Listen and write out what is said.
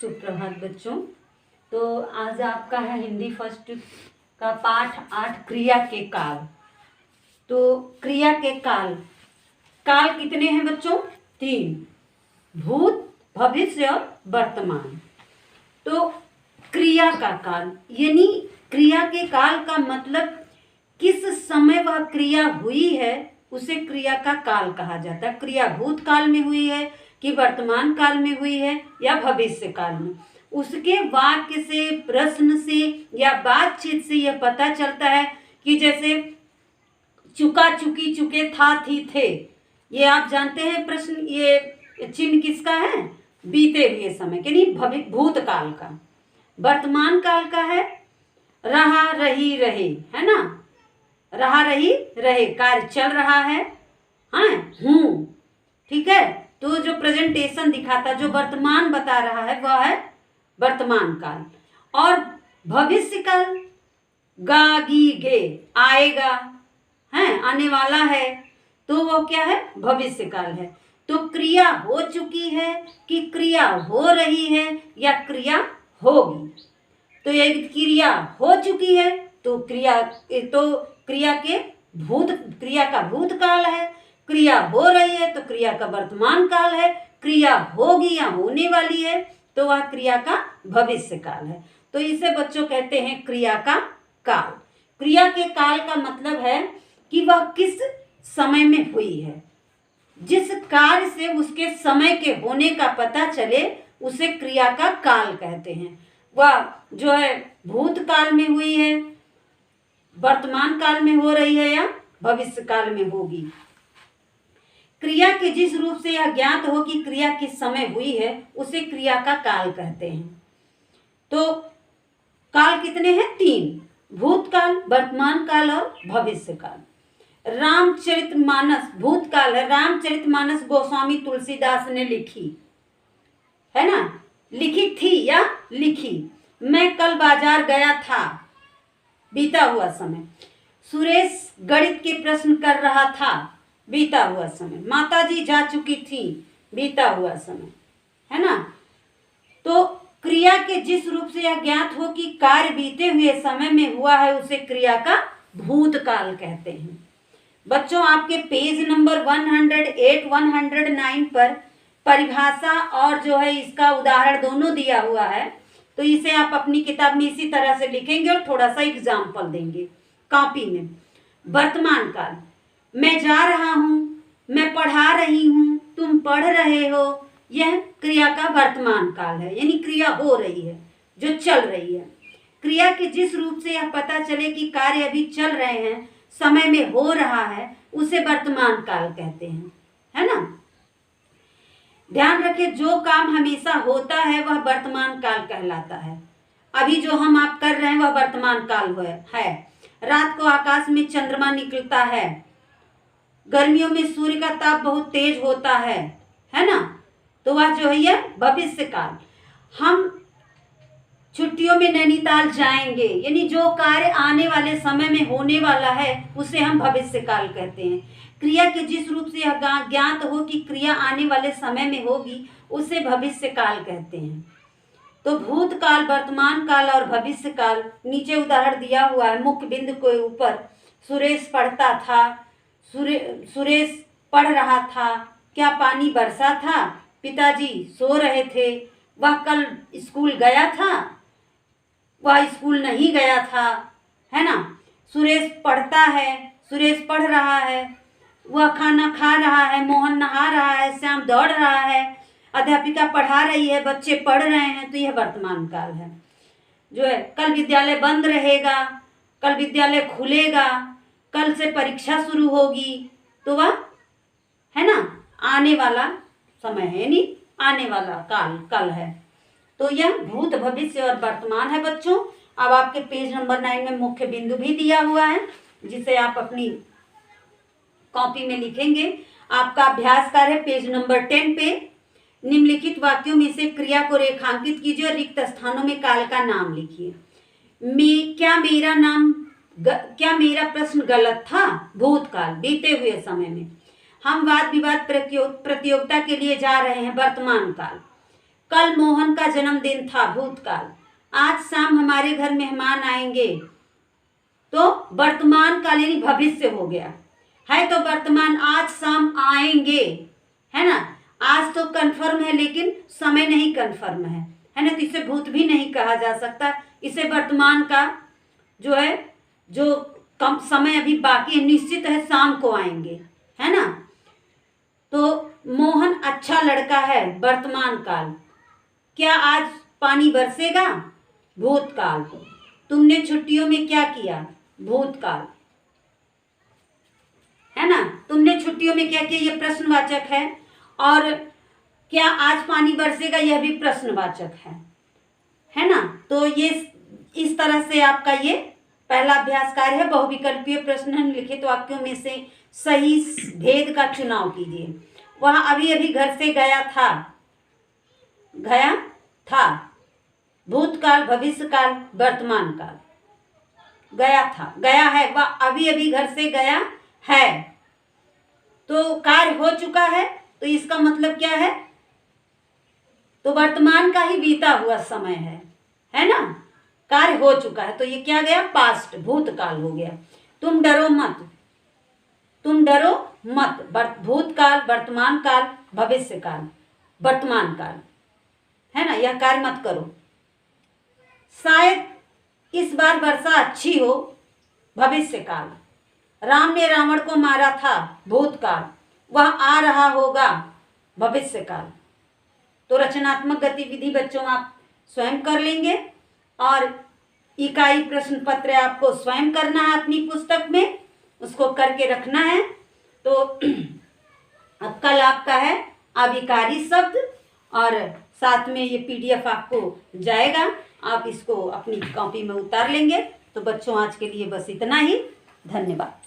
सुप्रभात बच्चों। तो आज आपका है हिंदी फर्स्ट का पाठ 8 क्रिया के काल। तो क्रिया के काल काल कितने हैं बच्चों? 3, भूत, भविष्य और वर्तमान। तो क्रिया का काल यानी क्रिया के काल का मतलब किस समय वह क्रिया हुई है उसे क्रिया का काल कहा जाता है। क्रिया भूतकाल में हुई है कि वर्तमान काल में हुई है या भविष्य काल में, उसके वाक्य से, प्रश्न से या बातचीत से यह पता चलता है कि जैसे चुका, चुकी, चुके, था, थी, थे, ये आप जानते हैं प्रश्न, ये चिन्ह किसका है? बीते हुए समय यानी भूतकाल का। वर्तमान काल का है रहा, रही, रहे, है ना। रहा, रही, रहे, कार्य चल रहा है, हाँ, हूं, ठीक है। तो जो प्रेजेंटेशन दिखाता, जो वर्तमान बता रहा है वह है वर्तमान काल। और भविष्य काल गा, गी, गे, आएगा, है, आने वाला है, तो वो क्या है? भविष्य काल है। तो क्रिया हो चुकी है कि क्रिया हो रही है या क्रिया होगी। तो ये क्रिया हो चुकी है तो क्रिया का भूतकाल है, क्रिया हो रही है तो क्रिया का वर्तमान काल है, क्रिया होगी या होने वाली है तो वह क्रिया का भविष्य काल है। तो इसे बच्चों कहते हैं क्रिया का काल। क्रिया के काल का मतलब है कि वह किस समय में हुई है। जिस कार्य से उसके समय के होने का पता चले उसे क्रिया का काल कहते हैं। वह जो है भूतकाल में हुई है, वर्तमान काल में हो रही है या भविष्य काल में होगी। क्रिया के जिस रूप से यह ज्ञात हो कि क्रिया किस समय हुई है उसे क्रिया का काल कहते हैं। तो काल कितने हैं? 3, भूतकाल, वर्तमान काल और भविष्य काल। रामचरितमानस भूतकाल है। रामचरितमानस गोस्वामी तुलसीदास ने लिखी है ना, लिखी थी या लिखी। मैं कल बाजार गया था, बीता हुआ समय। सुरेश गणित के प्रश्न कर रहा था, बीता हुआ समय। माताजी जा चुकी थी, बीता हुआ समय, है ना। तो क्रिया के जिस रूप से यह ज्ञात हो कि कार्य बीते हुए समय में हुआ है उसे क्रिया का भूतकाल कहते हैं। बच्चों आपके पेज नंबर 108, 109 पर परिभाषा और जो है इसका उदाहरण दोनों दिया हुआ है। तो इसे आप अपनी किताब में इसी तरह से लिखेंगे और थोड़ा सा एग्जाम्पल देंगे कॉपी में। वर्तमान काल, मैं जा रहा हूँ, मैं पढ़ा रही हूँ, तुम पढ़ रहे हो, यह क्रिया का वर्तमान काल है यानी क्रिया हो रही है, जो चल रही है। क्रिया के जिस रूप से यह पता चले कि कार्य अभी चल रहे हैं, समय में हो रहा है, उसे वर्तमान काल कहते हैं, है ना। ध्यान रखें, जो काम हमेशा होता है वह वर्तमान काल कहलाता है। अभी जो हम आप कर रहे हैं वह वर्तमान काल है। रात को आकाश में चंद्रमा निकलता है, गर्मियों में सूर्य का ताप बहुत तेज होता है ना। तो वह जो है यह भविष्य काल। हम छुट्टियों में नैनीताल जाएंगे यानी जो कार्य आने वाले समय में होने वाला है उसे हम भविष्य काल कहते हैं। क्रिया के जिस रूप से यह ज्ञात हो कि क्रिया आने वाले समय में होगी उसे भविष्य काल कहते हैं। तो भूतकाल, वर्तमान काल और भविष्य काल नीचे उदाहरण दिया हुआ है। मुख्य बिंदु के ऊपर सुरेश पढ़ता था, सुरेश पढ़ रहा था, क्या पानी बरसा था, पिताजी सो रहे थे, वह कल स्कूल गया था, वह स्कूल नहीं गया था, है ना। सुरेश पढ़ता है, सुरेश पढ़ रहा है, वह खाना खा रहा है, मोहन नहा रहा है, श्याम दौड़ रहा है, अध्यापिका पढ़ा रही है, बच्चे पढ़ रहे हैं। तो यह वर्तमान काल है। जो है कल विद्यालय बंद रहेगा, कल विद्यालय खुलेगा, कल से परीक्षा शुरू होगी, तो वह है ना आने वाला समय है यानी आने वाला काल कल है। तो यह भूत, भविष्य और वर्तमान है बच्चों। अब आपके पेज नंबर 9 में मुख्य बिंदु भी दिया हुआ है जिसे आप अपनी कॉपी में लिखेंगे। आपका अभ्यास कार्य है पेज नंबर 10 पे। निम्नलिखित वाक्यों में से क्रिया को रेखांकित कीजिए और रिक्त स्थानों में काल का नाम लिखिए। क्या मेरा प्रश्न गलत था? भूतकाल, बीते हुए समय में। हम वाद विवाद प्रतियोगिता के लिए जा रहे हैं, वर्तमान काल। कल मोहन का जन्मदिन था, भूतकाल। आज शाम हमारे घर मेहमान आएंगे, तो वर्तमान काल यानी भविष्य हो गया है। तो वर्तमान, आज शाम आएंगे, है ना। आज तो कंफर्म है लेकिन समय नहीं कंफर्म है ना। तो इसे भूत भी नहीं कहा जा सकता। इसे वर्तमान का जो है, जो कम समय अभी बाकी है, निश्चित है शाम को आएंगे, है ना। तो मोहन अच्छा लड़का है, वर्तमान काल। क्या आज पानी बरसेगा, भूतकाल। तुमने छुट्टियों में क्या किया, भूतकाल, है ना। तुमने छुट्टियों में क्या किया, ये प्रश्नवाचक है। और क्या आज पानी बरसेगा, यह भी प्रश्नवाचक है ना। तो ये इस तरह से आपका ये पहला अभ्यास कार्य है। बहुविकल्पीय प्रश्न लिखित वाक्यों में से सही भेद का चुनाव कीजिए। वह अभी अभी घर से गया था, भूतकाल, भविष्यकाल, वर्तमान काल। गया था, गया है, वह अभी अभी घर से गया है, तो कार्य हो चुका है, तो इसका मतलब क्या है, तो वर्तमान का ही बीता हुआ समय है ना। कार्य हो चुका है, तो ये क्या गया, पास्ट, भूतकाल हो गया। तुम डरो मत, भूतकाल, वर्तमान काल, भविष्य काल, वर्तमान काल, है ना। यह कार्य मत करो। शायद इस बार वर्षा अच्छी हो, भविष्य काल। राम ने रावण को मारा था, भूतकाल। वह आ रहा होगा, भविष्य काल। तो रचनात्मक गतिविधि बच्चों आप स्वयं कर लेंगे, और इकाई प्रश्न पत्र आपको स्वयं करना है अपनी पुस्तक में, उसको करके रखना है। तो अब कल आपका है अभिकारी शब्द, और साथ में ये PDF आपको जाएगा, आप इसको अपनी कॉपी में उतार लेंगे। तो बच्चों आज के लिए बस इतना ही, धन्यवाद।